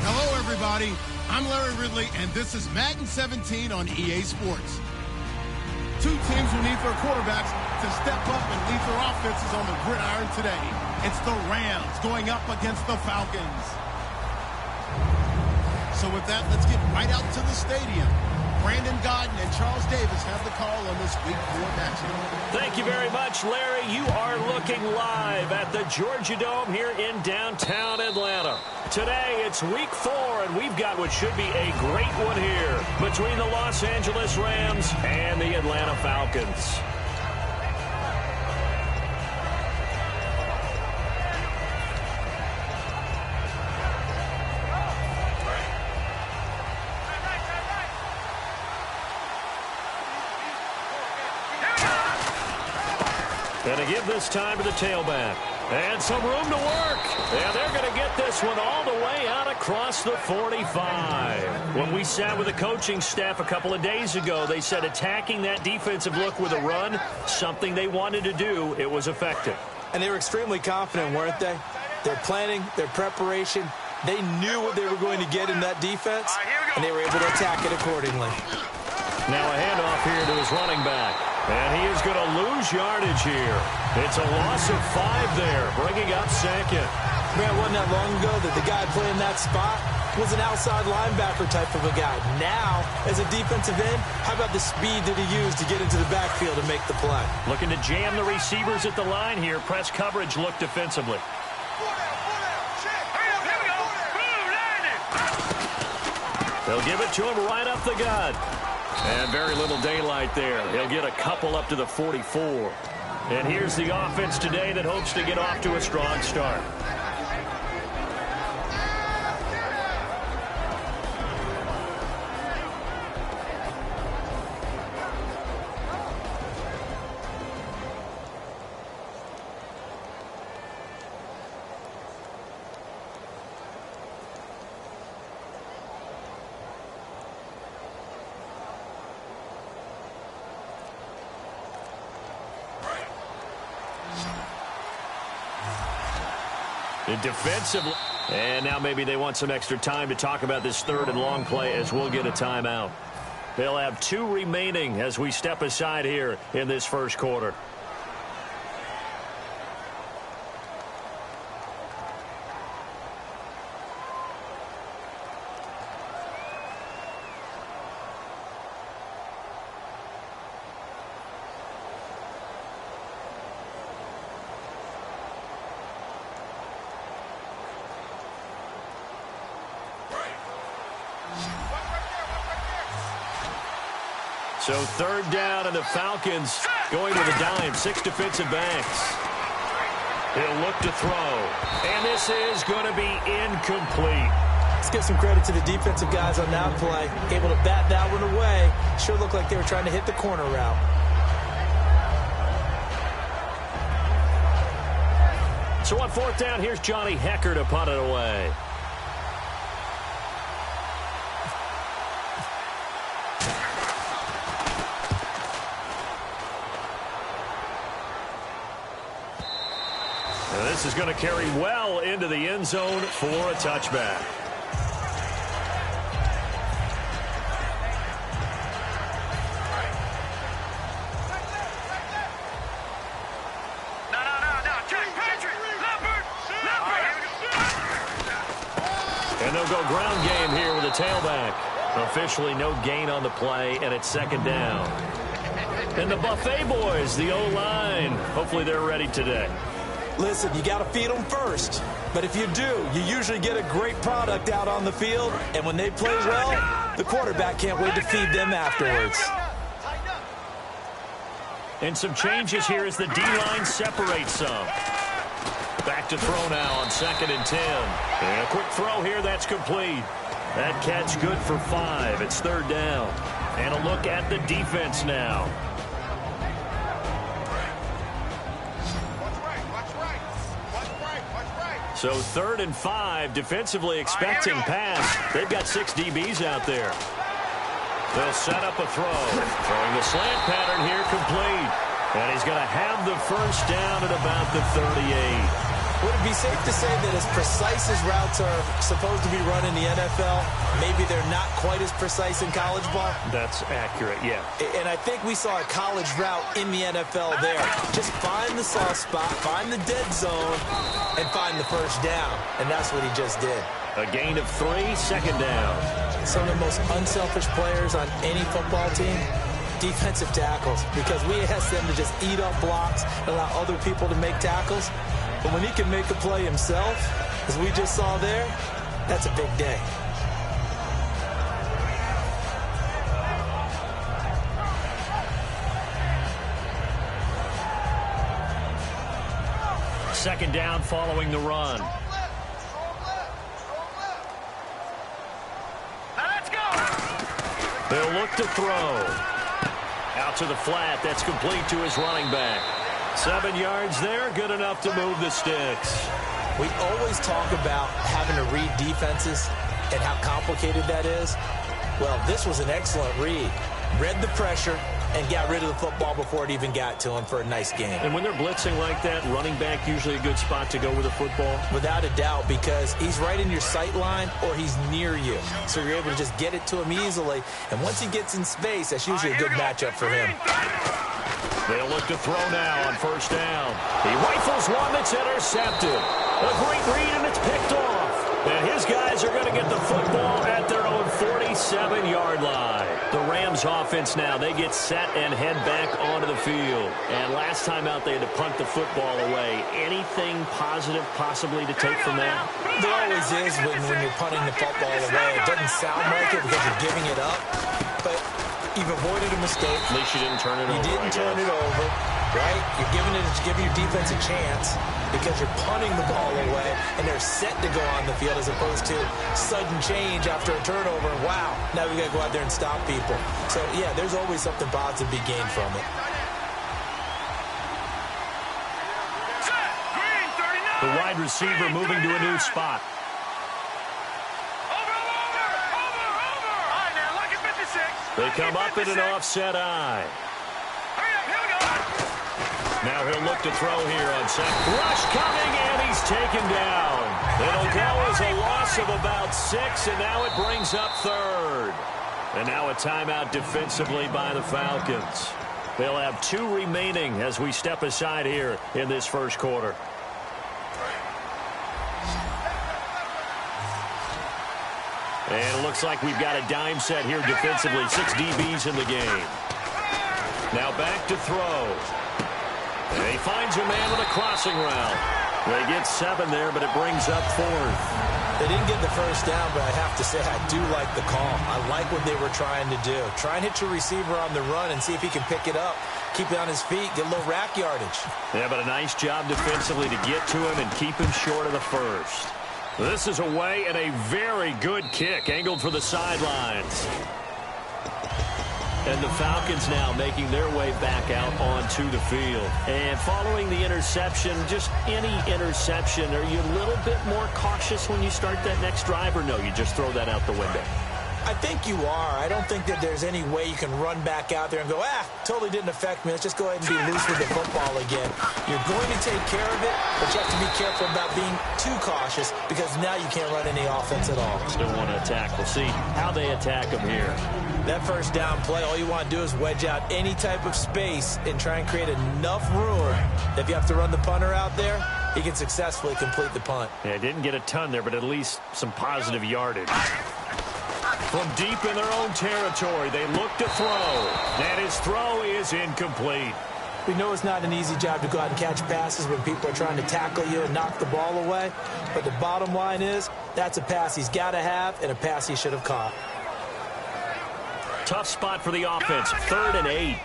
Hello, everybody. I'm Larry Ridley, and this is Madden 17 on EA Sports. Two teams will need their quarterbacks to step up and lead their offenses on the gridiron today. It's the Rams going up against the Falcons. So with that, let's get right out to the stadium. Brandon Godden and Charles Davis have the call on this Week 4 matchup. Thank you very much, Larry. You are looking live at the Georgia Dome here in downtown Atlanta. Today, it's Week 4, and we've got what should be a great one here between the Los Angeles Rams and the Atlanta Falcons. And to give this time to the tailback. And some room to work. And they're going to get this one all the way out across the 45. When we sat with the coaching staff a couple of days ago, they said attacking that defensive look with a run, something they wanted to do, it was effective. And they were extremely confident, weren't they? Their planning, their preparation, they knew what they were going to get in that defense, and they were able to attack it accordingly. Now a handoff here to his running back. And he is going to lose yardage here. It's a loss of 5 there, bringing up second. Man, wasn't that long ago that the guy playing that spot was an outside linebacker type of a guy. Now, as a defensive end, how about the speed that he used to get into the backfield and make the play? Looking to jam the receivers at the line here. Press coverage look defensively. They'll give it to him right up the gut. And very little daylight there. He'll get a couple up to the 44. And here's the offense today that hopes to get off to a strong start. Defensively. And now maybe they want some extra time to talk about this third and long play as we'll get a timeout. They'll have 2 remaining as we step aside here in this first quarter. So third down, and the Falcons going with a dime. 6 defensive backs. He'll look to throw. And this is going to be incomplete. Let's give some credit to the defensive guys on that play. Able to bat that one away. Sure looked like they were trying to hit the corner route. So on fourth down, here's Johnny Hecker to punt it away. This is going to carry well into the end zone for a touchback. And they'll go ground game here with a tailback. Officially no gain on the play, and it's second down. And the Buffet boys, the O-line, hopefully they're ready today. Listen, you got to feed them first. But if you do, you usually get a great product out on the field. And when they play well, the quarterback can't wait to feed them afterwards. And some changes here as the D-line separates some. Back to throw now on 2nd and 10. And a quick throw here, that's complete. That catch good for 5. It's 3rd down. And a look at the defense now. So 3rd and 5, defensively expecting pass. They've got 6 DBs out there. They'll set up a throw. Throwing the slant pattern here complete. And he's going to have the first down at about the 38. Would it be safe to say that as precise as routes are supposed to be run in the NFL, maybe they're not quite as precise in college ball? That's accurate, yeah. And I think we saw a college route in the NFL there. Just find the soft spot, find the dead zone, and find the first down. And that's what he just did. A gain of 3, 2nd down. Some of the most unselfish players on any football team, defensive tackles, because we ask them to just eat up blocks and allow other people to make tackles. But when he can make a play himself, as we just saw there, that's a big day. Second down following the run. Let's go. They'll look to throw. Out to the flat. That's complete to his running back. 7 yards there, good enough to move the sticks. We always talk about having to read defenses and how complicated that is. Well, this was an excellent read. Read the pressure and got rid of the football before it even got to him for a nice game. And when they're blitzing like that, running back usually a good spot to go with the football? Without a doubt, because he's right in your sight line or he's near you. So you're able to just get it to him easily. And once he gets in space, that's usually a good matchup for him. They'll look to throw now on 1st down. He rifles one that's intercepted. A great read, and it's picked off. And his guys are going to get the football at their own 47-yard line. The Rams offense now, they get set and head back onto the field. And last time out, they had to punt the football away. Anything positive possibly to take from that? There always is when you're punting the football away. It doesn't sound like it because you're giving it up, but you've avoided a mistake. At least you didn't turn it over. You didn't turn it over, right? You're giving your defense a chance because you're punting the ball away, and they're set to go on the field as opposed to sudden change after a turnover. And wow, now we got to go out there and stop people. So, yeah, there's always something positive to be gained from it. The wide receiver moving to a new spot. They come up in an offset eye. Now he'll look to throw here on second. Rush coming, and he's taken down. It'll go as a loss of about 6, and now it brings up 3rd. And now a timeout defensively by the Falcons. They'll have 2 remaining as we step aside here in this first quarter. And it looks like we've got a dime set here defensively. 6 DBs in the game. Now back to throw. And he finds a man with a crossing route. They get 7 there, but it brings up 4th. They didn't get the first down, but I have to say I do like the call. I like what they were trying to do. Try and hit your receiver on the run and see if he can pick it up. Keep it on his feet, get a little rack yardage. Yeah, but a nice job defensively to get to him and keep him short of the first. This is away and a very good kick angled for the sidelines. And the Falcons now making their way back out onto the field. And following the interception, just any interception, are you a little bit more cautious when you start that next drive, or no, you just throw that out the window? I think you are. I don't think that there's any way you can run back out there and go, totally didn't affect me. Let's just go ahead and be loose with the football again. You're going to take care of it, but you have to be careful about being too cautious because now you can't run any offense at all. Still want to attack. We'll see how they attack them here. That first down play, all you want to do is wedge out any type of space and try and create enough room that if you have to run the punter out there, he can successfully complete the punt. Yeah, didn't get a ton there, but at least some positive yardage. From deep in their own territory, they look to throw. And his throw is incomplete. We know it's not an easy job to go out and catch passes when people are trying to tackle you and knock the ball away. But the bottom line is, that's a pass he's got to have and a pass he should have caught. Tough spot for the offense. 3rd and 8.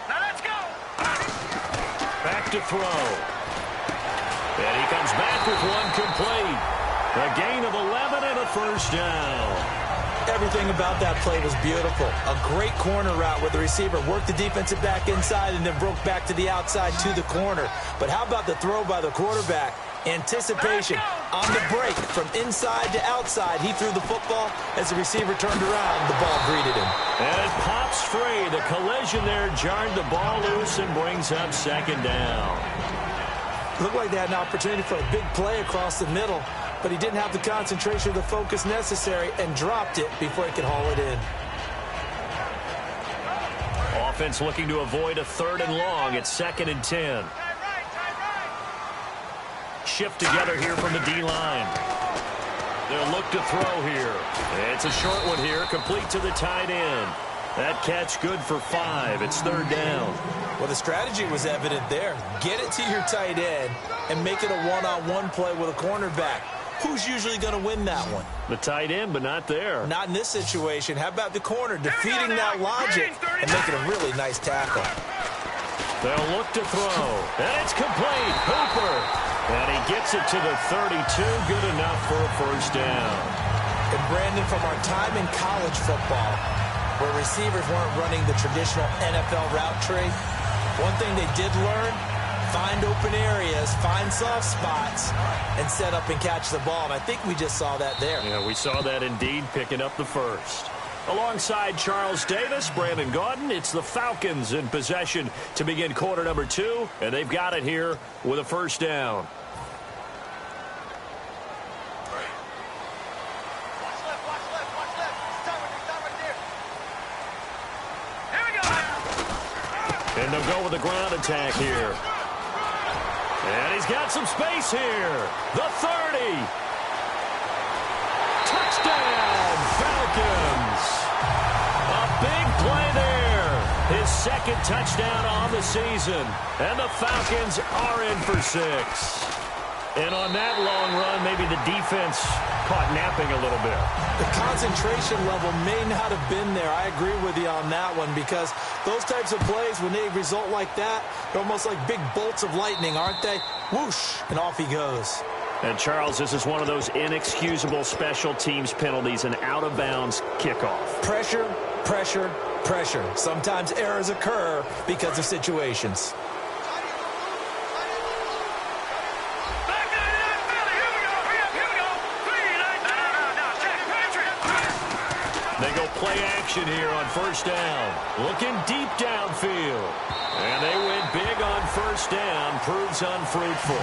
Now let's go. Back to throw. And he comes back with one complete. A gain of 11 and a first down. Everything about that play was beautiful. A great corner route where the receiver worked the defensive back inside and then broke back to the outside to the corner. But how about the throw by the quarterback? Anticipation on the break from inside to outside. He threw the football. As the receiver turned around, the ball greeted him. And it pops free. The collision there jarred the ball loose and brings up 2nd down. Looked like they had an opportunity for a big play across the middle, but he didn't have the concentration or the focus necessary and dropped it before he could haul it in. Offense looking to avoid a 3rd and long. It's 2nd and 10. Shift together here from the D-line. They'll look to throw here. It's a short one here, complete to the tight end. That catch good for 5. It's 3rd down. Well, the strategy was evident there. Get it to your tight end and make it a one-on-one play with a cornerback. Who's usually going to win that one? The tight end, but not there. Not in this situation. How about the corner defeating that logic and making a really nice tackle? They'll look to throw. And it's complete. Hooper. And he gets it to the 32. Good enough for a first down. And Brandon, from our time in college football, where receivers weren't running the traditional NFL route tree, one thing they did learn, find open areas, find soft spots, and set up and catch the ball. And I think we just saw that there. Yeah, we saw that indeed, picking up the first. Alongside Charles Davis, Brandon Gaudin, it's the Falcons in possession to begin quarter number 2, and they've got it here with a first down. And they'll go with the ground attack here. And he's got some space here. The 30. Touchdown, Falcons. A big play there. His 2nd touchdown on the season. And the Falcons are in for 6. And on that long run, maybe the defense caught napping a little bit. The concentration level may not have been there. I agree with you on that one, because those types of plays, when they result like that, they're almost like big bolts of lightning, aren't they? Whoosh, and off he goes. And, Charles, this is one of those inexcusable special teams penalties, an out-of-bounds kickoff. Pressure, pressure, pressure. Sometimes errors occur because of situations. They go play action here on first down. Looking deep downfield. And they win big on first down. Proves unfruitful.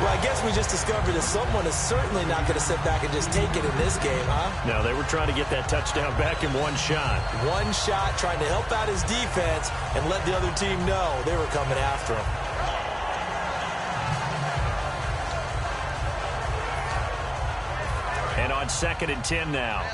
Well, I guess we just discovered that someone is certainly not going to sit back and just take it in this game, huh? No, they were trying to get that touchdown back in one shot. One shot, trying to help out his defense and let the other team know they were coming after him. And on 2nd and 10 now.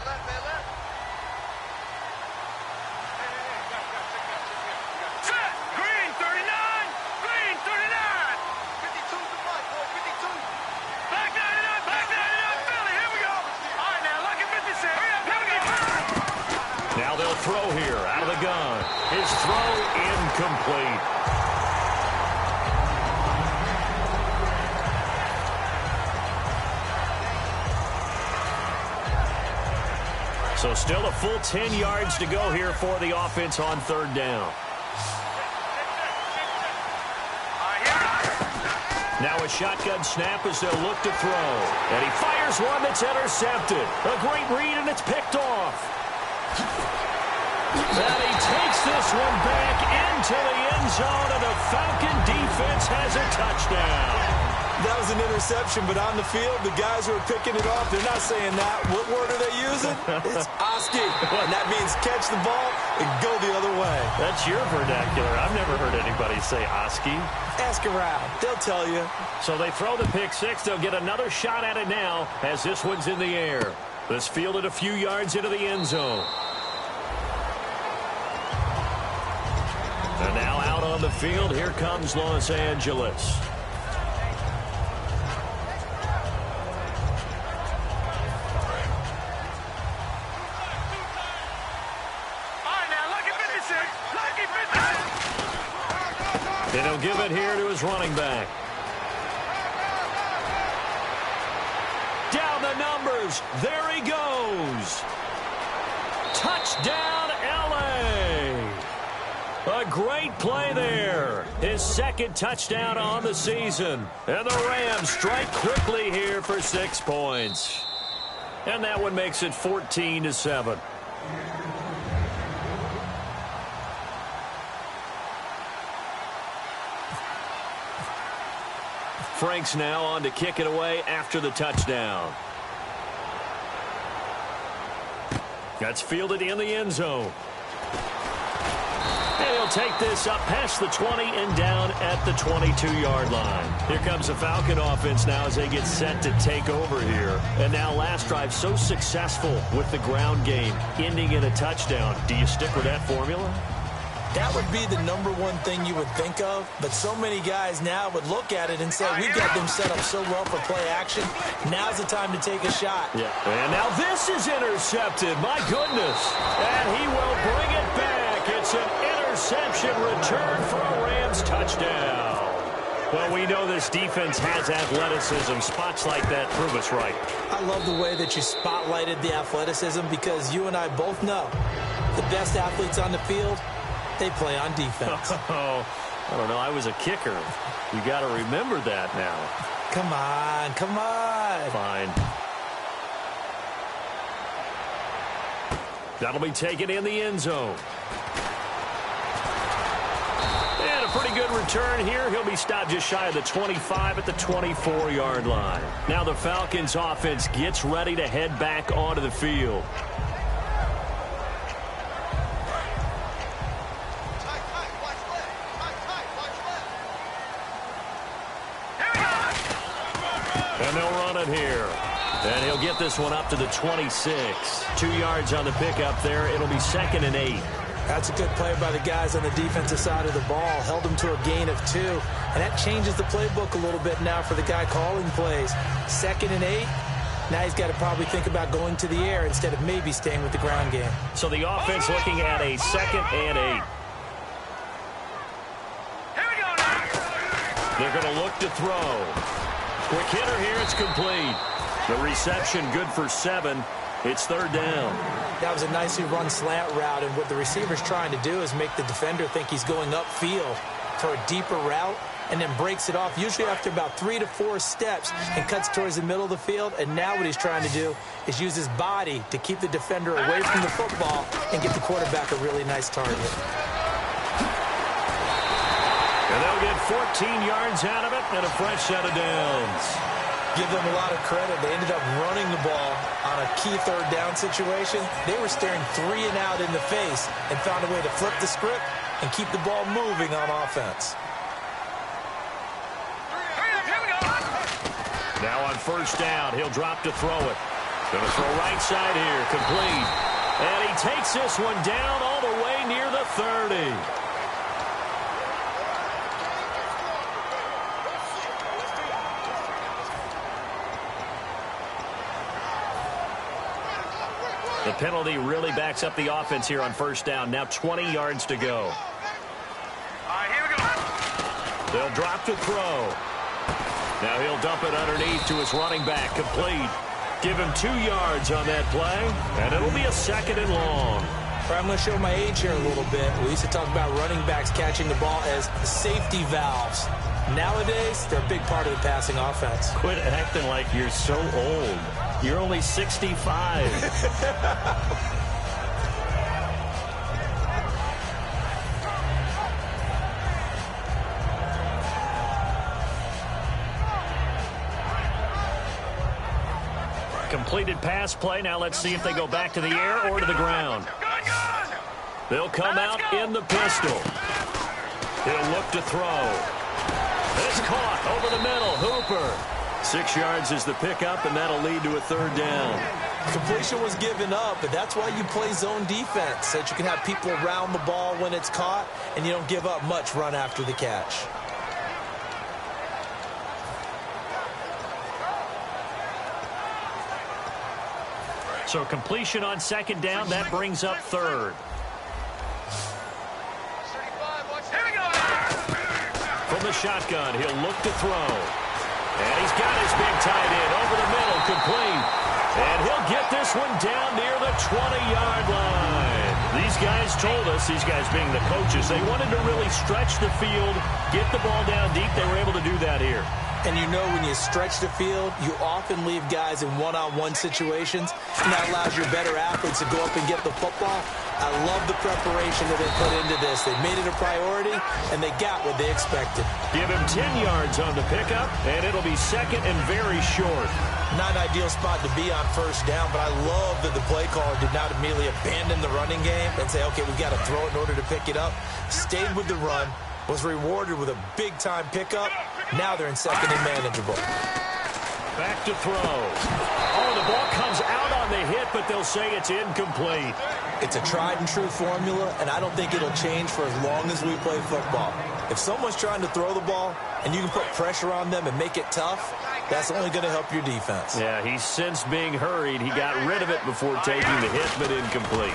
Now they'll throw here out of the gun. His throw incomplete. So still a full 10 yards to go here for the offense on 3rd down. Now a shotgun snap as they'll look to throw. And he fires one that's intercepted. A great read, and it's picked off. And he takes this one back into the end zone, and the Falcon defense has a touchdown. That was an interception, but on the field, the guys who are picking it off, they're not saying that. What word are they using? It's Oski, and that means catch the ball and go the other way. That's your vernacular. I've never heard anybody say Oski. Ask around. They'll tell you. So they throw the pick six. They'll get another shot at it now as this one's in the air. This fielded a few yards into the end zone. And now out on the field, here comes Los Angeles. And he'll give it here to his running back. Down the numbers. There he goes. Touchdown, L.A. A great play there. His second touchdown on the season. And the Rams strike quickly here for 6 points. And that one makes it 14-7. Franks now on to kick it away after the touchdown. That's fielded in the end zone. And he'll take this up past the 20 and down at the 22-yard line. Here comes the Falcon offense now as they get set to take over here. And now last drive so successful with the ground game, ending in a touchdown. Do you stick with that formula? That would be the number one thing you would think of, but so many guys now would look at it and say, we've got them set up so well for play action. Now's the time to take a shot. Yeah. And now this is intercepted. My goodness. And he will bring it back. It's an interception return for a Rams touchdown. Well, we know this defense has athleticism. Spots like that prove us right. I love the way that you spotlighted the athleticism because you and I both know the best athletes on the field, they play on defense. Oh, I don't know. I was a kicker. You got to remember that now. Come on, come on. Fine. That'll be taken in the end zone. And a pretty good return here. He'll be stopped just shy of the 25 at the 24-yard line. Now the Falcons offense gets ready to head back onto the field. And they'll run it here. And he'll get this one up to the 26. 2 yards on the pickup there. It'll be 2nd and 8. That's a good play by the guys on the defensive side of the ball. Held them to a gain of 2. And that changes the playbook a little bit now for the guy calling plays. 2nd and 8. Now he's got to probably think about going to the air instead of maybe staying with the ground game. So the offense looking at a 2nd and 8. Here we go now. They're going to look to throw. Quick hitter here. It's complete. The reception good for 7. It's 3rd down. That was a nicely run slant route, and what the receiver's trying to do is make the defender think he's going upfield for a deeper route and then breaks it off, usually after about 3 to 4 steps, and cuts towards the middle of the field. And now what he's trying to do is use his body to keep the defender away from the football and get the quarterback a really nice target. And they'll get 14 yards out of it and a fresh set of downs. Give them a lot of credit. They ended up running the ball on a key 3rd down situation. They were staring 3 and out in the face and found a way to flip the script and keep the ball moving on offense. Now on 1st down, he'll drop to throw it. Going to throw right side here, complete. And he takes this one down all the way near the 30. The penalty really backs up the offense here on 1st down. Now 20 yards to go. All right, here we go. They'll drop to throw. Now he'll dump it underneath to his running back. Complete. Give him 2 yards on that play. And it'll be a 2nd and long. I'm going to show my age here a little bit. We used to talk about running backs catching the ball as safety valves. Nowadays, they're a big part of the passing offense. Quit acting like you're so old. You're only 65. Completed pass play. Now let's see if they go back to the air or to the ground. They'll come out in the pistol. He'll look to throw. It's caught over the middle. Hooper. 6 yards is the pickup, and that'll lead to a third down. Completion was given up, but that's why you play zone defense, so that you can have people around the ball when it's caught, and you don't give up much run after the catch. So completion on second down, that brings up third. From the shotgun, he'll look to throw. And he's got his big tight end over the middle, complete. And he'll get this one down near the 20-yard line. These guys told us, these guys being the coaches, they wanted to really stretch the field, get the ball down deep. They were able to do that here. And you know when you stretch the field, you often leave guys in one-on-one situations, and that allows your better athletes to go up and get the football. I love the preparation that they put into this. They made it a priority, and they got what they expected. Give him 10 yards on the pickup, and it'll be second and very short. Not an ideal spot to be on first down, but I love that the play caller did not immediately abandon the running game and say, okay, we've got to throw it in order to pick it up. Stayed with the run, was rewarded with a big-time pickup. Now they're in second and manageable. Back to throw. Oh, the ball comes out on the hit, but they'll say it's incomplete. It's a tried-and-true formula, and I don't think it'll change for as long as we play football. If someone's trying to throw the ball and you can put pressure on them and make it tough, that's only going to help your defense. Yeah, he's since being hurried. He got rid of it before taking the hit, but incomplete.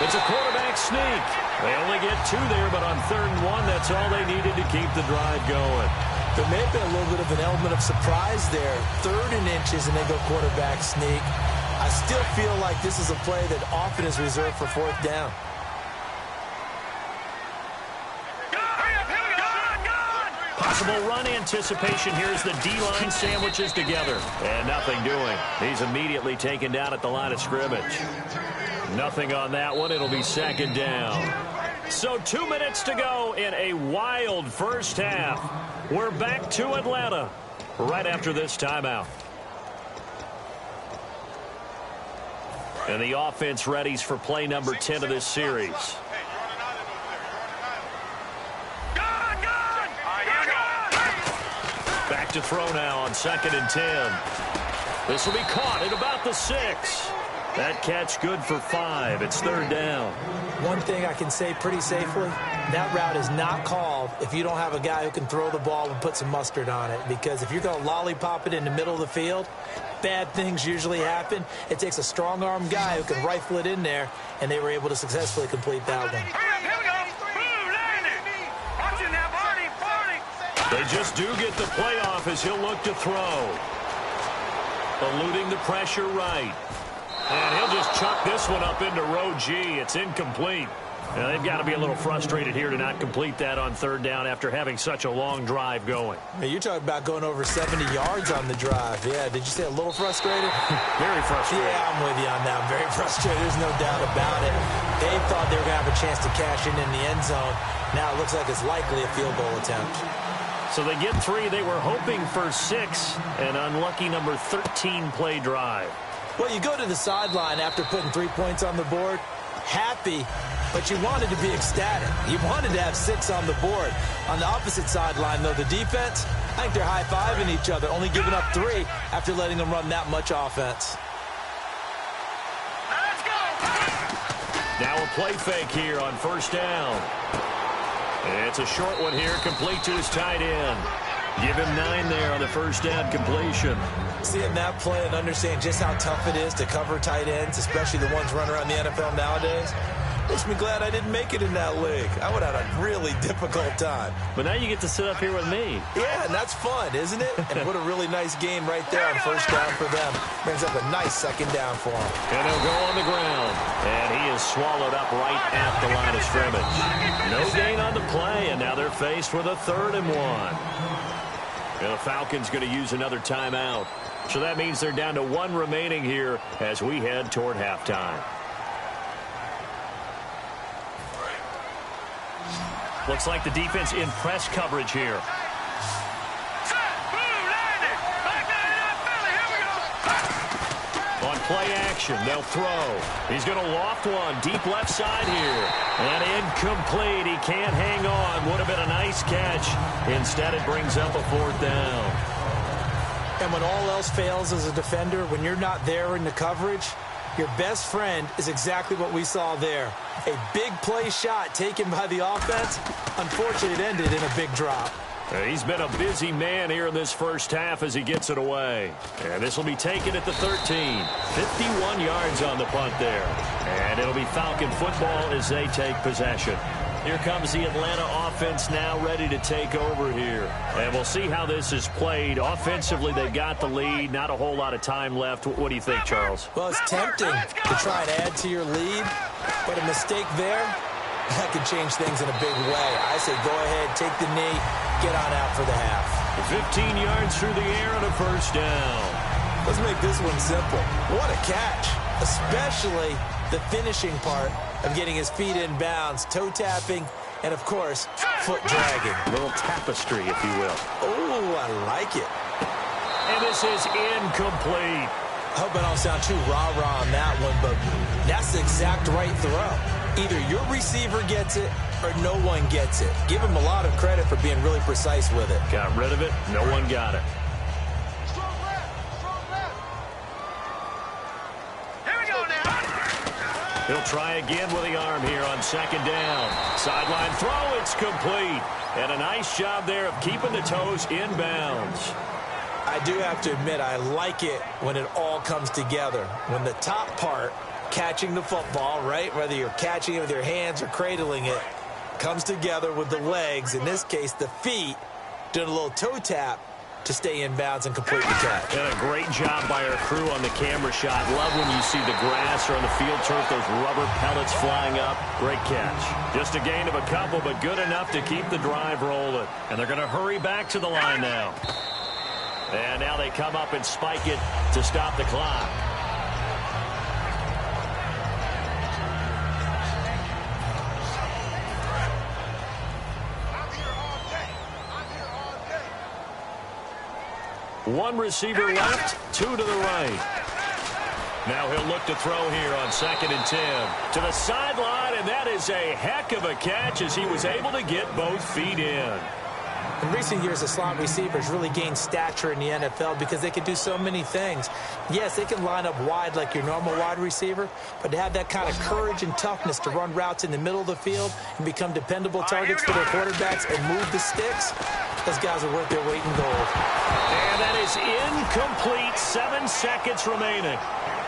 It's a quarterback sneak. They only get 2 there, but on 3rd and 1, that's all they needed to keep the drive going. There may have been a little bit of an element of surprise there. 3rd and inches, and they go quarterback sneak. I still feel like this is a play that often is reserved for 4th down. Possible run anticipation. Here's the D-line sandwiches together. And nothing doing. He's immediately taken down at the line of scrimmage. Nothing on that one. It'll be second down. So 2 minutes to go in a wild first half. We're back to Atlanta right after this timeout. And the offense readies for play number 10 of this series. Back to throw now on 2nd and 10. This will be caught at about the 6. That catch good for 5. It's 3rd down. One thing I can say pretty safely, that route is not called if you don't have a guy who can throw the ball and put some mustard on it. Because if you're going to lollipop it in the middle of the field, bad things usually happen. It takes a strong-arm guy who can rifle it in there, and they were able to successfully complete that one. They just do get the playoff as he'll look to throw. Eluding the pressure right. And he'll just chuck this one up into row G. It's incomplete. Now, they've got to be a little frustrated here to not complete that on 3rd down after having such a long drive going. Hey, you're talking about going over 70 yards on the drive. Yeah, did you say a little frustrated? Very frustrated. Yeah, I'm with you on that. Very frustrated. There's no doubt about it. They thought they were going to have a chance to cash in the end zone. Now it looks like it's likely a field goal attempt. So they get 3. They were hoping for 6. An unlucky number 13 play drive. Well, you go to the sideline after putting 3 points on the board, happy, but you wanted to be ecstatic. You wanted to have 6 on the board. On the opposite sideline, though, the defense, I think they're high-fiving each other, only giving up 3 after letting them run that much offense. Now a play fake here on 1st down. It's a short one here, complete to his tight end. Give him 9 there on the 1st down completion. Seeing that play and understanding just how tough it is to cover tight ends, especially the ones running around the NFL nowadays, makes me glad I didn't make it in that league. I would have had a really difficult time. But now you get to sit up here with me. Yeah, and that's fun, isn't it? And what a really nice game right there on 1st down for them. Brings up a nice 2nd down for them. And he'll go on the ground. And he is swallowed up right at the line of scrimmage. No gain on the play, and now they're faced with a 3rd and 1. And the Falcons going to use another timeout. So that means they're down to 1 remaining here as we head toward halftime. Looks like the defense in press coverage here. play action. They'll throw. He's going to loft one deep left side here. And incomplete. He can't hang on. Would have been a nice catch. Instead, it brings up a 4th down. And when all else fails as a defender, when you're not there in the coverage, your best friend is exactly what we saw there. A big play shot taken by the offense. Unfortunately, it ended in a big drop. He's been a busy man here in this first half as he gets it away. And this will be taken at the 13. 51 yards on the punt there. And it'll be Falcon football as they take possession. Here comes the Atlanta offense now ready to take over here. And we'll see how this is played. Offensively, they've got the lead. Not a whole lot of time left. What do you think, Charles? Well, it's tempting to try and add to your lead. But a mistake there, that could change things in a big way. I say go ahead, take the knee, get on out for the half. 15 yards through the air and a 1st down. Let's make this one simple. What a catch, especially the finishing part of getting his feet in bounds, toe tapping, and, of course, foot dragging. A little tapestry, if you will. Oh, I like it. And this is incomplete. I hope I don't sound too rah-rah on that one, but that's the exact right throw. Either your receiver gets it or no one gets it. Give him a lot of credit for being really precise with it. Got rid of it. No one got it. He'll try again with the arm here on 2nd down. Sideline throw, it's complete. And a nice job there of keeping the toes in bounds. I do have to admit, I like it when it all comes together. When the top part, catching the football, right, whether you're catching it with your hands or cradling it, comes together with the legs, in this case the feet, doing a little toe tap to stay in bounds and complete the catch. And a great job by our crew on the camera shot. Love when you see the grass or on the field turf, those rubber pellets flying up. Great catch. Just a gain of a couple, but good enough to keep the drive rolling. And they're going to hurry back to the line now. And now they come up and spike it to stop the clock. One receiver left, 2 to the right. Now he'll look to throw here on 2nd and 10. To the sideline, and that is a heck of a catch as he was able to get both feet in. In recent years, the slot receivers really gained stature in the NFL because they can do so many things. Yes, they can line up wide like your normal wide receiver, but to have that kind of courage and toughness to run routes in the middle of the field and become dependable targets for their quarterbacks and move the sticks, those guys are worth their weight in gold. And that is incomplete. 7 seconds remaining.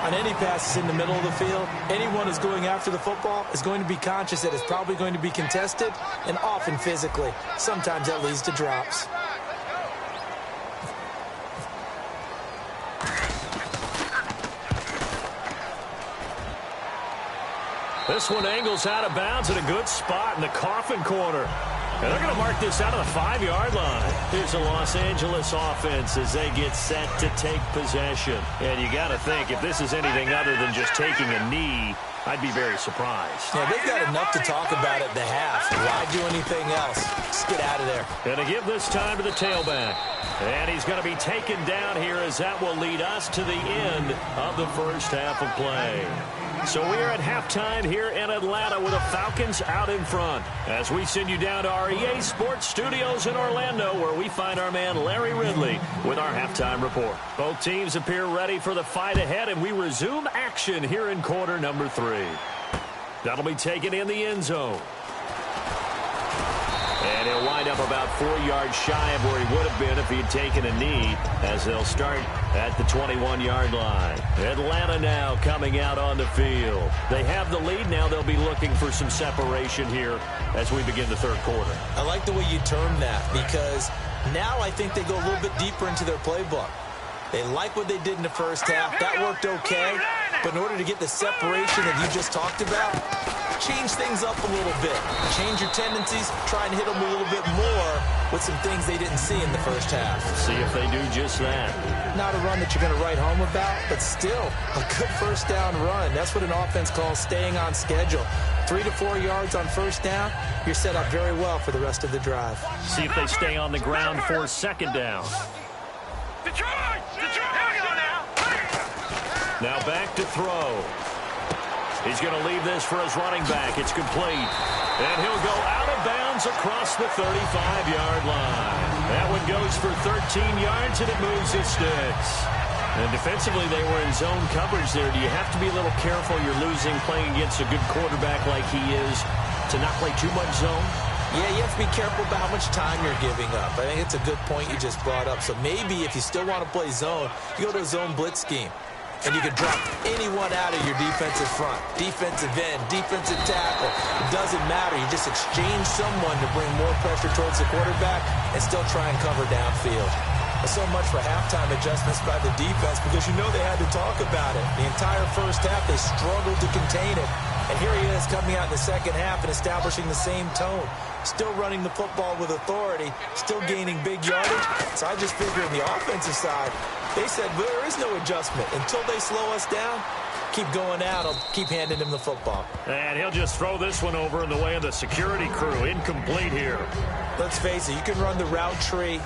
On any passes in the middle of the field, anyone who's going after the football is going to be conscious that it's probably going to be contested, and often physically. Sometimes that leads to drops. This one angles out of bounds at a good spot in the coffin corner. And they're going to mark this out of the 5-yard line. Here's the Los Angeles offense as they get set to take possession. And you got to think, if this is anything other than just taking a knee, I'd be very surprised. Yeah, they've got enough to talk about at the half. Why do anything else? Just get out of there. And to give this time to the tailback. And he's going to be taken down here as that will lead us to the end of the first half of play. So we are at halftime here in Atlanta with the Falcons out in front as we send you down to our EA Sports Studios in Orlando where we find our man Larry Ridley with our halftime report. Both teams appear ready for the fight ahead, and we resume action here in quarter number 3. That'll be taken in the end zone. And he'll wind up about 4 yards shy of where he would have been if he had taken a knee as they'll start at the 21-yard line. Atlanta now coming out on the field. They have the lead. Now they'll be looking for some separation here as we begin the third quarter. I like the way you term that because now I think they go a little bit deeper into their playbook. They like what they did in the first half. That worked okay. But in order to get the separation that you just talked about, change things up a little bit. Change your tendencies. Try and hit them a little bit more with some things they didn't see in the first half. See if they do just that. Not a run that you're going to write home about, but still a good first down run. That's what an offense calls staying on schedule. 3 to 4 yards on first down, you're set up very well for the rest of the drive. See if they stay on the ground for second down. Detroit! Detroit! Here we go now! Now back to throw. He's going to leave this for his running back. It's complete. And he'll go out of bounds across the 35-yard line. That one goes for 13 yards, and it moves his sticks. And defensively, they were in zone coverage there. Do you have to be a little careful? You're losing playing against a good quarterback like he is to not play too much zone? Yeah, you have to be careful about how much time you're giving up. I think it's a good point you just brought up. So maybe if you still want to play zone, you go to a zone blitz scheme. And you can drop anyone out of your defensive front, defensive end, defensive tackle. It doesn't matter. You just exchange someone to bring more pressure towards the quarterback and still try and cover downfield. So much for halftime adjustments by the defense because you know they had to talk about it. The entire first half, they struggled to contain it. And here he is coming out in the second half and establishing the same tone. Still running the football with authority, still gaining big yardage. So I just figure on the offensive side, they said, well, there is no adjustment. Until they slow us down, keep going out. I'll keep handing him the football. And he'll just throw this one over in the way of the security crew. Incomplete here. Let's face it, you can run the route tree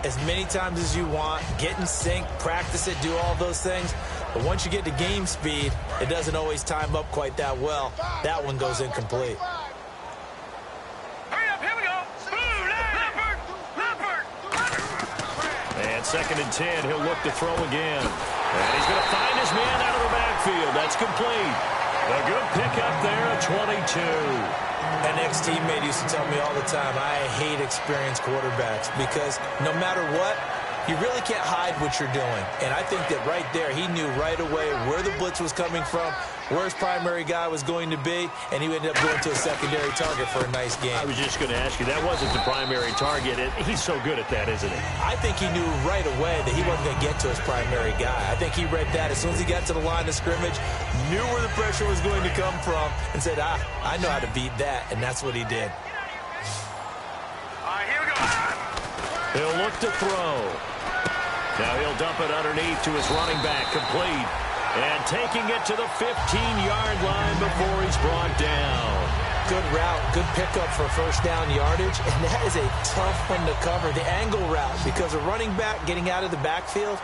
as many times as you want, get in sync, practice it, do all those things. But once you get to game speed, it doesn't always time up quite that well. That one goes incomplete. Hurry up, here we go. Leopard. And 2nd and 10, he'll look to throw again. And he's going to find his man out of the backfield. That's complete. A good pickup there at 22. An ex-teammate used to tell me all the time, I hate experienced quarterbacks because no matter what, you really can't hide what you're doing. And I think that right there, he knew right away where the blitz was coming from, where his primary guy was going to be, and he ended up going to a secondary target for a nice game. I was just going to ask you, that wasn't the primary target. He's so good at that, isn't he? I think he knew right away that he wasn't going to get to his primary guy. I think he read that as soon as he got to the line of scrimmage, knew where the pressure was going to come from, and said, I know how to beat that, and that's what he did. All right, here we go. He'll look to throw. Now he'll dump it underneath to his running back, complete. And taking it to the 15-yard line before he's brought down. Good route, good pickup for first down yardage, and that is a tough one to cover, the angle route, because a running back getting out of the backfield,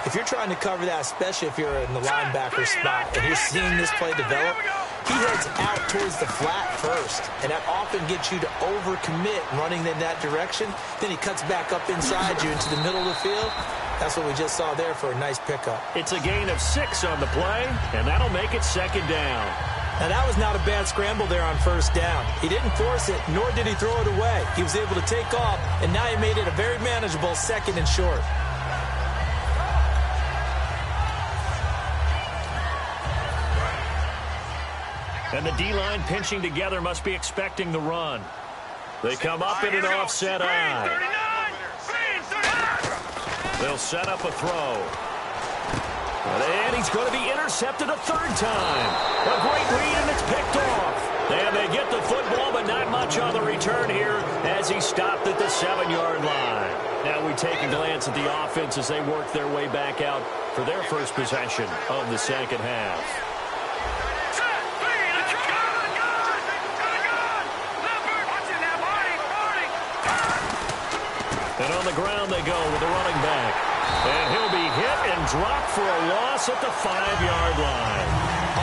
if you're trying to cover that, especially if you're in the linebacker spot and you're seeing this play develop, he heads out towards the flat first, and that often gets you to overcommit running in that direction. Then he cuts back up inside you into the middle of the field. That's what we just saw there for a nice pickup. It's a gain of 6 on the play, and that'll make it 2nd down. Now, that was not a bad scramble there on first down. He didn't force it, nor did he throw it away. He was able to take off, and now he made it a very manageable 2nd and short. And the D-line pinching together must be expecting the run. They come up in an offset eye. They'll set up a throw. And he's going to be intercepted a 3rd time. A great read, and it's picked off. And they get the football, but not much on the return here as he stopped at the 7-yard line. Now we take a glance at the offense as they work their way back out for their first possession of the second half. And on the ground they go with the running back. And he'll be hit and dropped for a loss at the 5-yard line.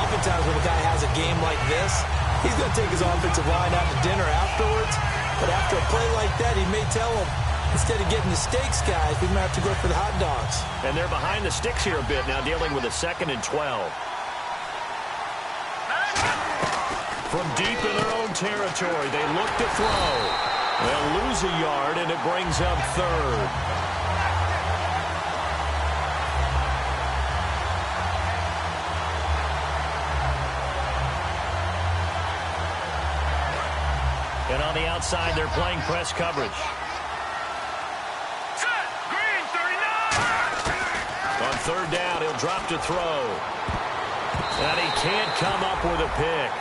Oftentimes when a guy has a game like this, he's going to take his offensive line out to dinner afterwards. But after a play like that, he may tell him, instead of getting the steaks, guys, we might have to go for the hot dogs. And they're behind the sticks here a bit now, dealing with a 2nd and 12. From deep in their own territory, they look to throw. They'll lose a yard, and it brings up 3rd. And on the outside, they're playing press coverage. Green, 39. On 3rd down, he'll drop to throw. And he can't come up with a pick.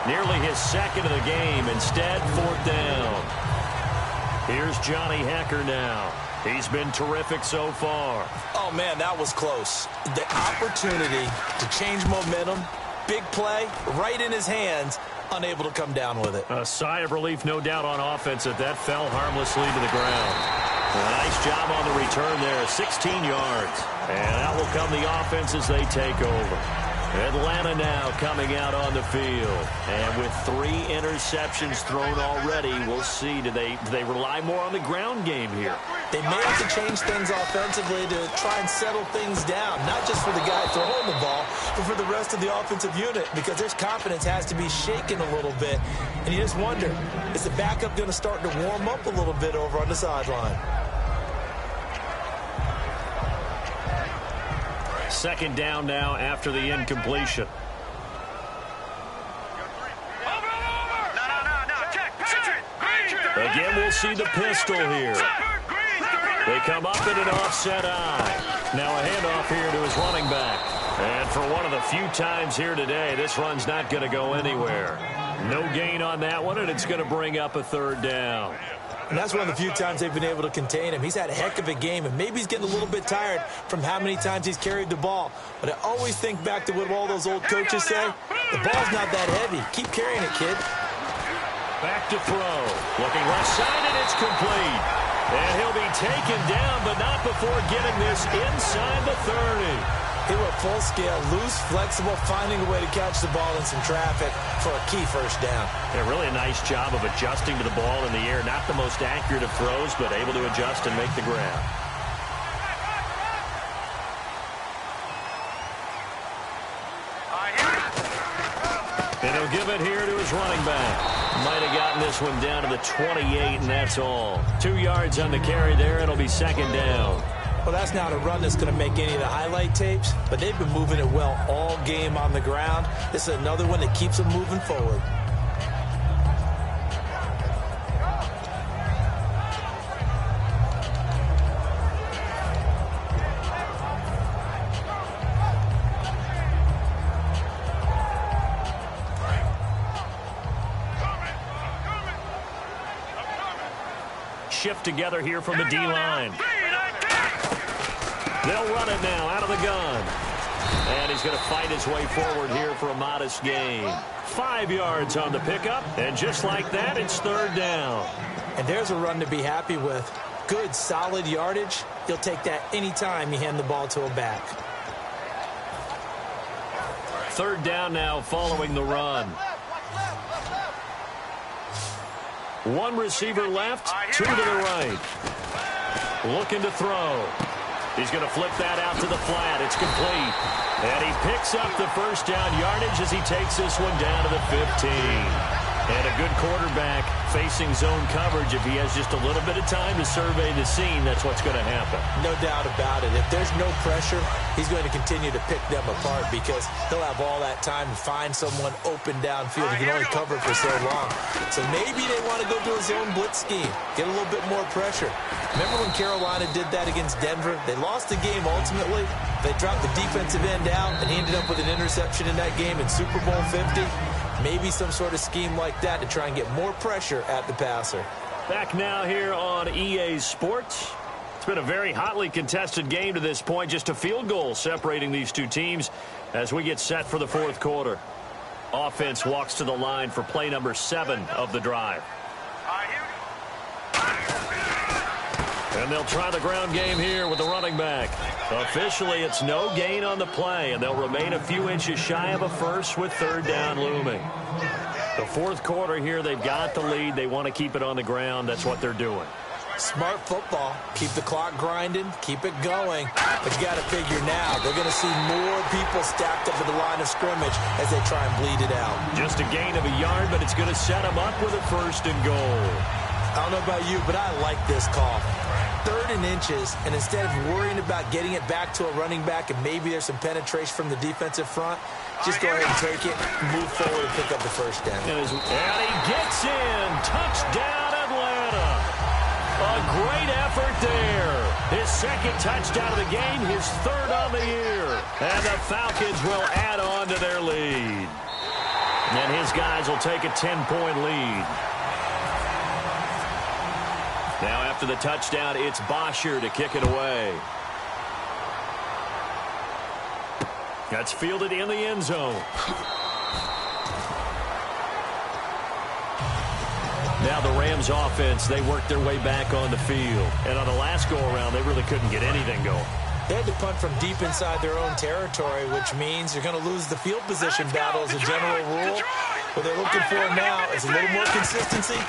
Nearly his 2nd of the game. Instead, 4th down. Here's Johnny Hecker now. He's been terrific so far. Oh, man, that was close. The opportunity to change momentum, big play, right in his hands, unable to come down with it. A sigh of relief, no doubt, on offense that fell harmlessly to the ground. A nice job on the return there, 16 yards. And out will come the offense as they take over. Atlanta now coming out on the field. And with 3 interceptions thrown already, we'll see. Do they rely more on the ground game here? They may have to change things offensively to try and settle things down, not just for the guy throwing the ball, but for the rest of the offensive unit, because their confidence has to be shaken a little bit. And you just wonder, is the backup going to start to warm up a little bit over on the sideline? Second down now after the incompletion. Again, we'll see the pistol here. They come up in an offset eye. Now a handoff here to his running back. And for one of the few times here today, this run's not going to go anywhere. No gain on that one, and it's going to bring up a third down. And that's one of the few times they've been able to contain him. He's had a heck of a game, and maybe he's getting a little bit tired from how many times he's carried the ball. But I always think back to what all those old coaches say. The ball's not that heavy. Keep carrying it, kid. Back to throw. Looking left side, and it's complete. And he'll be taken down, but not before getting this inside the 30. He went full scale, loose, flexible, finding a way to catch the ball in some traffic for a key first down. Yeah, really a nice job of adjusting to the ball in the air. Not the most accurate of throws, but able to adjust and make the grab. And he'll give it here to his running back. Might have gotten this one down to the 28, and that's all. 2 yards on the carry there. It'll be second down. Well, that's not a run that's going to make any of the highlight tapes, but they've been moving it well all game on the ground. This is another one that keeps them moving forward. Shift together here from the D-line. They'll run it now out of the gun. And he's going to fight his way forward here for a modest gain. 5 yards on the pickup. And just like that, it's third down. And there's a run to be happy with. Good, solid yardage. You'll take that anytime you hand the ball to a back. Third down now following the run. One receiver left, 2 to the right. Looking to throw. He's going to flip that out to the flat. It's complete. And he picks up the first down yardage as he takes this one down to the 15. And a good quarterback facing zone coverage. If he has just a little bit of time to survey the scene, that's what's going to happen. No doubt about it. If there's no pressure, he's going to continue to pick them apart because he'll have all that time to find someone open downfield. He can only cover for so long. So maybe they want to go to a zone blitz scheme, get a little bit more pressure. Remember when Carolina did that against Denver? They lost the game ultimately. They dropped the defensive end out, and he ended up with an interception in that game in Super Bowl 50. Maybe some sort of scheme like that to try and get more pressure at the passer. Back now here on EA Sports. It's been a very hotly contested game to this point. Just a field goal separating these two teams as we get set for the fourth quarter. Offense walks to the line for play number 7 of the drive. And they'll try the ground game here with the running back. Officially, it's no gain on the play, and they'll remain a few inches shy of a first with third down looming. The fourth quarter here, they've got the lead. They want to keep it on the ground. That's what they're doing. Smart football. Keep the clock grinding. Keep it going. But you got to figure now, they're going to see more people stacked up at the line of scrimmage as they try and bleed it out. Just a gain of a yard, but it's going to set them up with a first and goal. I don't know about you, but I like this call. 3rd and inches, and instead of worrying about getting it back to a running back and maybe there's some penetration from the defensive front, just go ahead and take it, move forward, and pick up the first down. And he gets in. Touchdown, Atlanta. A great effort there. His second touchdown of the game, his 3rd on the year. And the Falcons will add on to their lead. And his guys will take a 10-point lead. Now after the touchdown, it's Bosher to kick it away. That's fielded in the end zone. Now the Rams offense, they worked their way back on the field. And on the last go-around, they really couldn't get anything going. They had to punt from deep inside their own territory, which means you're going to lose the field position battle as a general rule. What they're looking for now is a little more consistency,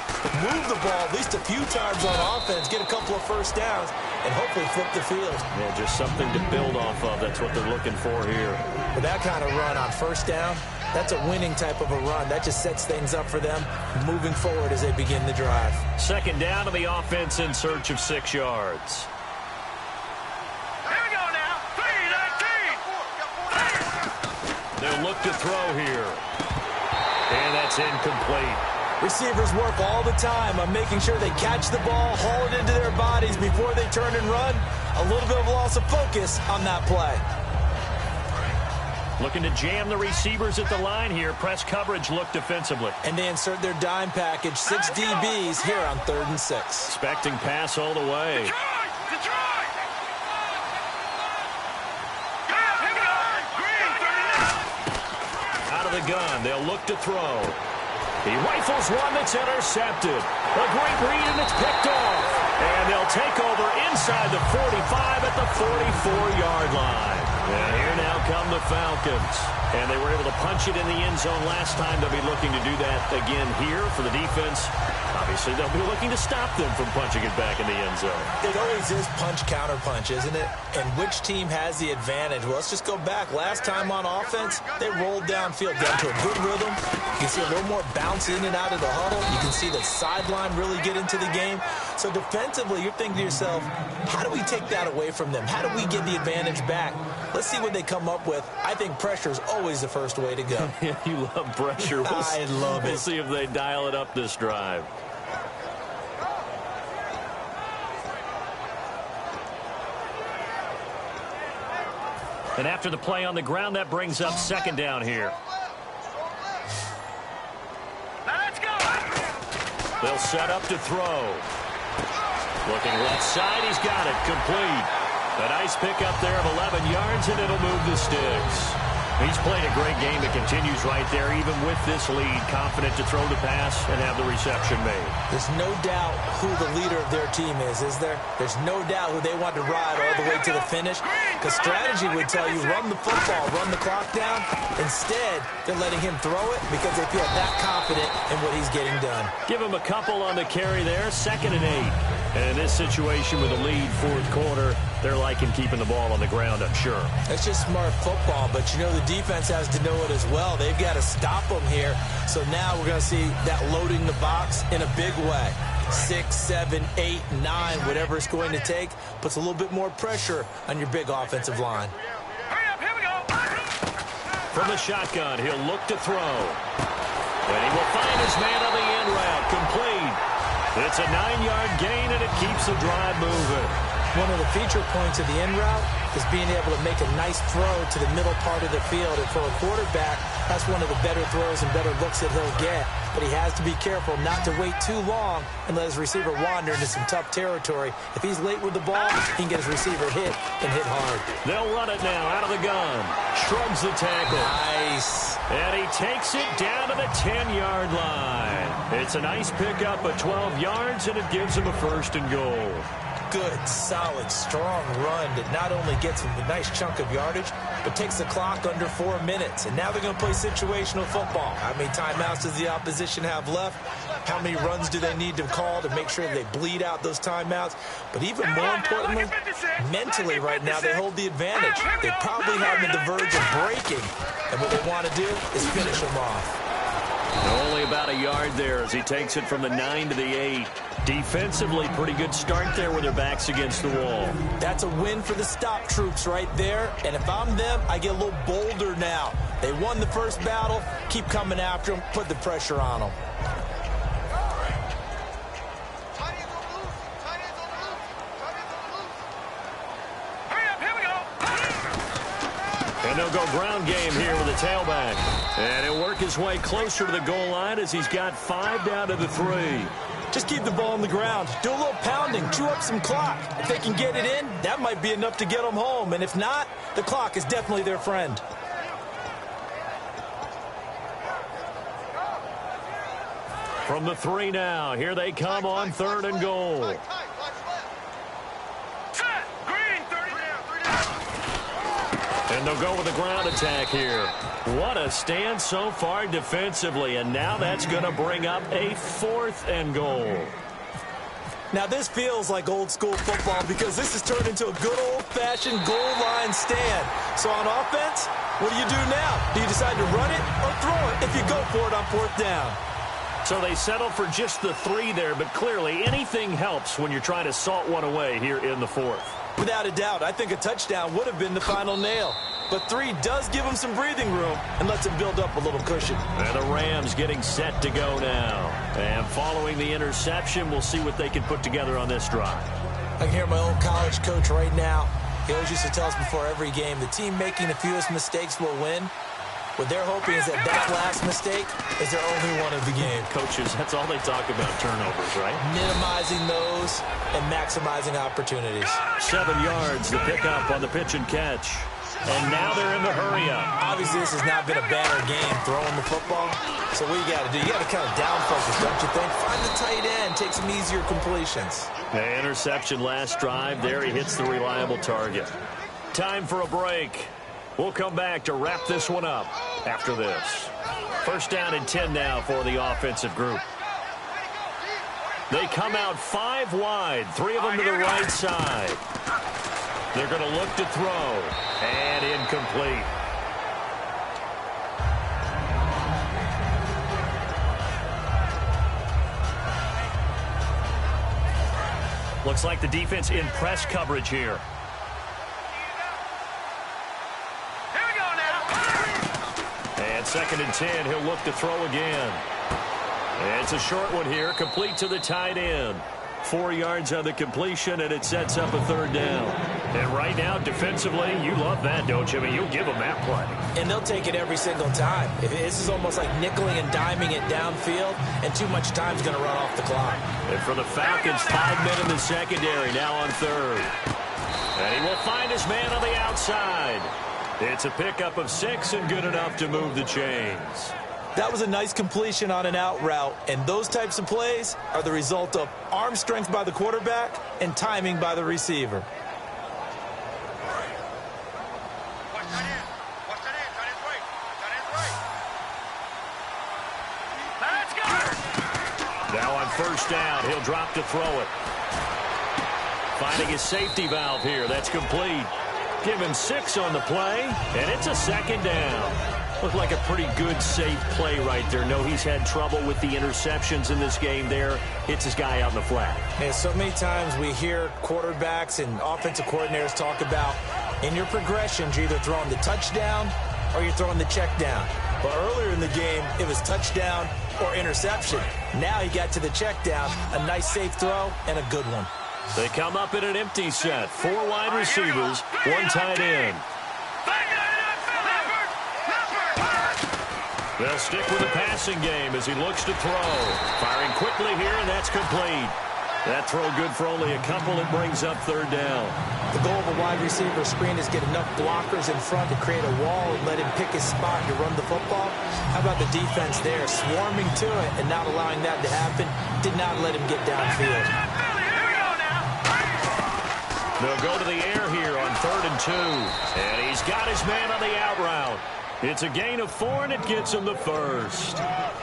move the ball at least a few times on offense, get a couple of first downs, and hopefully flip the field. Yeah, just something to build off of. That's what they're looking for here. With that kind of run on first down, that's a winning type of a run. That just sets things up for them moving forward as they begin the drive. Second down to the offense in search of 6 yards. Here we go now. 3-19. They'll look to throw here. And that's incomplete. Receivers work all the time on making sure they catch the ball, haul it into their bodies before they turn and run. A little bit of loss of focus on that play. Looking to jam the receivers at the line here. Press coverage look defensively. And they insert their dime package, 6 DBs here on 3rd and 6. Expecting pass all the way. Detroit! Out of the gun, they'll look to throw. He rifles one that's intercepted. A great read, and it's picked off. And they'll take over inside the 45 at the 44-yard line. And here now come the Falcons. And they were able to punch it in the end zone last time. They'll be looking to do that again here for the defense. Obviously, they'll be looking to stop them from punching it back in the end zone. It always is punch-counter-punch, isn't it? And which team has the advantage? Well, let's just go back. Last time on offense, they rolled downfield, got into a good rhythm. You can see a little more bounce in and out of the huddle. You can see the sideline really get into the game. So defensively, you're thinking to yourself, how do we take that away from them? How do we get the advantage back? Let's see what they come up with. I think pressure is always the first way to go. Yeah, you love pressure. I love it. We'll see if they dial it up this drive. And after the play on the ground, that brings up second down here. Let's go. They'll set up to throw. Looking left side, he's got it. Complete. A nice pickup there of 11 yards, and it'll move the sticks. He's played a great game. It continues right there, even with this lead. Confident to throw the pass and have the reception made. There's no doubt who the leader of their team is there? There's no doubt who they want to ride all the way to the finish. Because strategy would tell you, run the football, run the clock down. Instead, they're letting him throw it because they feel that confident in what he's getting done. Give him a couple on the carry there. 2nd and 8. And in this situation with a lead, 4th quarter, they're liking keeping the ball on the ground, I'm sure. That's just smart football, but you know the defense has to know it as well. They've got to stop them here. So now we're going to see that loading the box in a big way. 6, 7, 8, 9, whatever it's going to take, puts a little bit more pressure on your big offensive line. Hurry up, here we go. From the shotgun, he'll look to throw. And he will find his man on the end route. Complete. It's a 9-yard gain, and it keeps the drive moving. One of the feature points of the end route is being able to make a nice throw to the middle part of the field. And for a quarterback, that's one of the better throws and better looks that he'll get. But he has to be careful not to wait too long and let his receiver wander into some tough territory. If he's late with the ball, he can get his receiver hit and hit hard. They'll run it now out of the gun. Shrugs the tackle. Nice. And he takes it down to the 10-yard line. It's a nice pickup of 12 yards, and it gives him a 1st and goal. Good, solid, strong run that not only gets him a nice chunk of yardage, but takes the clock under 4 minutes. And now they're going to play situational football. How many timeouts does the opposition have left? How many runs do they need to call to make sure they bleed out those timeouts? But even more importantly, mentally right now, they hold the advantage. They probably have them at the verge of breaking. And what they want to do is finish them off. Only about a yard there as he takes it from the 9 to the 8. Defensively, pretty good start there with their backs against the wall. That's a win for the stop troops right there. And if I'm them, I get a little bolder now. They won the first battle. Keep coming after them. Put the pressure on them. And they'll go ground game here with the tailback. And he'll work his way closer to the goal line as he's got 5 down to the 3. Just keep the ball on the ground. Do a little pounding. Chew up some clock. If they can get it in, that might be enough to get them home. And if not, the clock is definitely their friend. From the 3 now, here they come on 3rd and goal. Set. Green, 30 down. And they'll go with a ground attack here. What a stand so far defensively, and now that's going to bring up a 4th and goal. Now, this feels like old-school football because this has turned into a good old-fashioned goal line stand. So on offense, what do you do now? Do you decide to run it or throw it if you go for it on 4th down? So they settle for just the 3 there, but clearly anything helps when you're trying to salt one away here in the 4th. Without a doubt, I think a touchdown would have been the final nail. But 3 does give them some breathing room and lets them build up a little cushion. And the Rams getting set to go now. And following the interception, we'll see what they can put together on this drive. I can hear my own college coach right now. He always used to tell us before every game, the team making the fewest mistakes will win. What they're hoping is that last mistake is their only one of the game. Coaches, that's all they talk about, turnovers, right? Minimizing those and maximizing opportunities. 7 yards, the pickup on the pitch and catch. And now they're in the hurry-up. Obviously, this has not been a banner game throwing the football. So what you got to do, you got to kind of down focus, don't you think? Find the tight end, take some easier completions. The interception last drive. There he hits the reliable target. Time for a break. We'll come back to wrap this one up after this. 1st down and 10 now for the offensive group. They come out 5 wide, 3 of them to the right side. They're going to look to throw, and incomplete. Looks like the defense in press coverage here. And 2nd and 10, he'll look to throw again. And it's a short one here, complete to the tight end. 4 yards on the completion, and it sets up a 3rd down. And right now, defensively, you love that, don't you? I mean, you'll give them that play. And they'll take it every single time. This is almost like nickeling and diming it downfield, and too much time's going to run off the clock. And for the Falcons, 5 men in the secondary, now on 3rd. And he will find his man on the outside. It's a pickup of 6 and good enough to move the chains. That was a nice completion on an out route, and those types of plays are the result of arm strength by the quarterback and timing by the receiver. Now on 1st down, he'll drop to throw it. Finding his safety valve here. That's complete. Give him 6 on the play, and it's a 2nd down. Looked like a pretty good, safe play right there. No, he's had trouble with the interceptions in this game there. Hits his guy out in the flat. And so many times we hear quarterbacks and offensive coordinators talk about in your progressions, you're either throwing the touchdown or you're throwing the check down. But earlier in the game, it was touchdown or interception. Now he got to the check down, a nice safe throw, and a good one. They come up in an empty set. 4 wide receivers, 1 tight end. They'll stick with the passing game as he looks to throw. Firing quickly here, and that's complete. That throw good for only a couple. It brings up 3rd down. The goal of a wide receiver screen is get enough blockers in front to create a wall and let him pick his spot to run the football. How about the defense there? Swarming to it and not allowing that to happen. Did not let him get downfield. They'll go to the air here on 3rd and 2. And he's got his man on the out route. It's a gain of 4, and it gets him the 1st.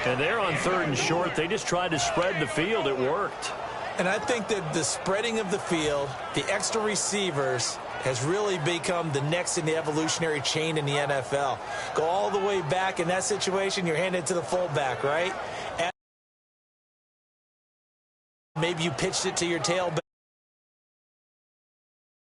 And they're on 3rd and short. They just tried to spread the field. It worked. And I think that the spreading of the field, the extra receivers, has really become the next in the evolutionary chain in the NFL. Go all the way back in that situation, you're handed to the fullback, right? And maybe you pitched it to your tailback.